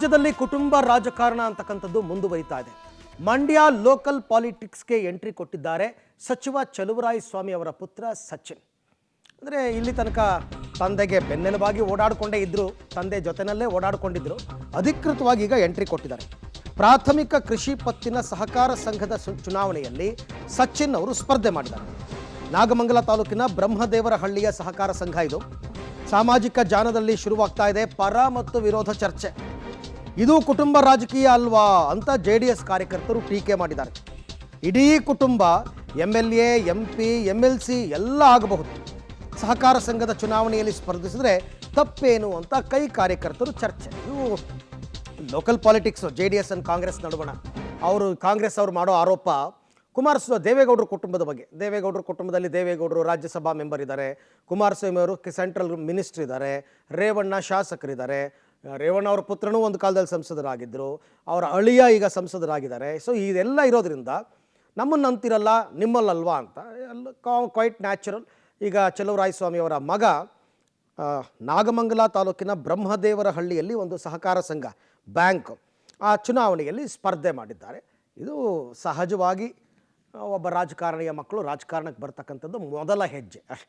ರಾಜ್ಯದಲ್ಲಿ ಕುಟುಂಬ ರಾಜಕಾರಣ ಅಂತಕ್ಕಂಥದ್ದು ಮುಂದುವರಿತಾ ಇದೆ. ಮಂಡ್ಯ ಲೋಕಲ್ ಪಾಲಿಟಿಕ್ಸ್ಗೆ ಎಂಟ್ರಿ ಕೊಟ್ಟಿದ್ದಾರೆ ಸಚಿವ ಚಲುವರಾಯಸ್ವಾಮಿ ಅವರ ಪುತ್ರ ಸಚಿನ್. ಅಂದರೆ ಇಲ್ಲಿ ತನಕ ತಂದೆಗೆ ಬೆನ್ನೆಲುಬಾಗಿ ಓಡಾಡಿಕೊಂಡೇ ಇದ್ದರು, ತಂದೆ ಜೊತೆನಲ್ಲೇ ಓಡಾಡಿಕೊಂಡಿದ್ದರು. ಅಧಿಕೃತವಾಗಿ ಈಗ ಎಂಟ್ರಿ ಕೊಟ್ಟಿದ್ದಾರೆ. ಪ್ರಾಥಮಿಕ ಕೃಷಿ ಪತ್ತಿನ ಸಹಕಾರ ಸಂಘದ ಚುನಾವಣೆಯಲ್ಲಿ ಸಚಿನ್ ಅವರು ಸ್ಪರ್ಧೆ ಮಾಡಿದ್ದಾರೆ. ನಾಗಮಂಗಲ ತಾಲೂಕಿನ ಬ್ರಹ್ಮದೇವರಹಳ್ಳಿಯ ಸಹಕಾರ ಸಂಘ ಇದು. ಸಾಮಾಜಿಕ ಜಾಲದಲ್ಲಿ ಶುರುವಾಗ್ತಾ ಇದೆ ಪರ ಮತ್ತು ವಿರೋಧ ಚರ್ಚೆ. ಇದು ಕುಟುಂಬ ರಾಜಕೀಯ ಅಲ್ವಾ ಅಂತ JDS ಕಾರ್ಯಕರ್ತರು ಟೀಕೆ ಮಾಡಿದ್ದಾರೆ. ಇಡೀ ಕುಟುಂಬ MLA, MP, MLC ಎಲ್ಲ ಆಗಬಹುದು. ಸಹಕಾರ ಸಂಘದ ಚುನಾವಣೆಯಲ್ಲಿ ಸ್ಪರ್ಧಿಸಿದ್ರೆ ತಪ್ಪೇನು ಅಂತ ಕೈ ಕಾರ್ಯಕರ್ತರು ಚರ್ಚೆ. ಇದು local politics JDS and Congress ನಡುವಣ. ಕಾಂಗ್ರೆಸ್ ಅವರು ಮಾಡೋ ಆರೋಪ ದೇವೇಗೌಡರ ಕುಟುಂಬದ ಬಗ್ಗೆ. ದೇವೇಗೌಡರ ಕುಟುಂಬದಲ್ಲಿ ದೇವೇಗೌಡರು ರಾಜ್ಯಸಭಾ ಮೆಂಬರ್ ಇದ್ದಾರೆ, ಕುಮಾರಸ್ವಾಮಿ ಅವರು ಸೆಂಟ್ರಲ್ ಮಿನಿಸ್ಟರ್ ಇದ್ದಾರೆ, ರೇವಣ್ಣ ಶಾಸಕರಿದ್ದಾರೆ, ರೇವಣ್ಣ ಅವರ ಪುತ್ರನೂ ಒಂದು ಕಾಲದಲ್ಲಿ ಸಂಸದರಾಗಿದ್ದರು, ಅವರ ಅಳಿಯ ಈಗ ಸಂಸದರಾಗಿದ್ದಾರೆ. ಸೊ ಇದೆಲ್ಲ ಇರೋದ್ರಿಂದ ನಮ್ಮನ್ನು ಅಂತಿರಲ್ಲ ನಿಮ್ಮಲ್ಲಲ್ವಾ ಅಂತ ಕ್ವೈಟ್ ನ್ಯಾಚುರಲ್. ಈಗ ಚಲುವರಾಯಸ್ವಾಮಿ ಅವರ ಮಗ ನಾಗಮಂಗಲ ತಾಲೂಕಿನ ಬ್ರಹ್ಮದೇವರಹಳ್ಳಿಯಲ್ಲಿ ಒಂದು ಸಹಕಾರ ಸಂಘ ಬ್ಯಾಂಕ್ ಆ ಚುನಾವಣೆಯಲ್ಲಿ ಸ್ಪರ್ಧೆ ಮಾಡಿದ್ದಾರೆ. ಇದು ಸಹಜವಾಗಿ ಒಬ್ಬ ರಾಜಕಾರಣಿಯ ಮಕ್ಕಳು ರಾಜಕಾರಣಕ್ಕೆ ಬರ್ತಕ್ಕಂಥದ್ದು ಮೊದಲ ಹೆಜ್ಜೆ ಅಷ್ಟೇ.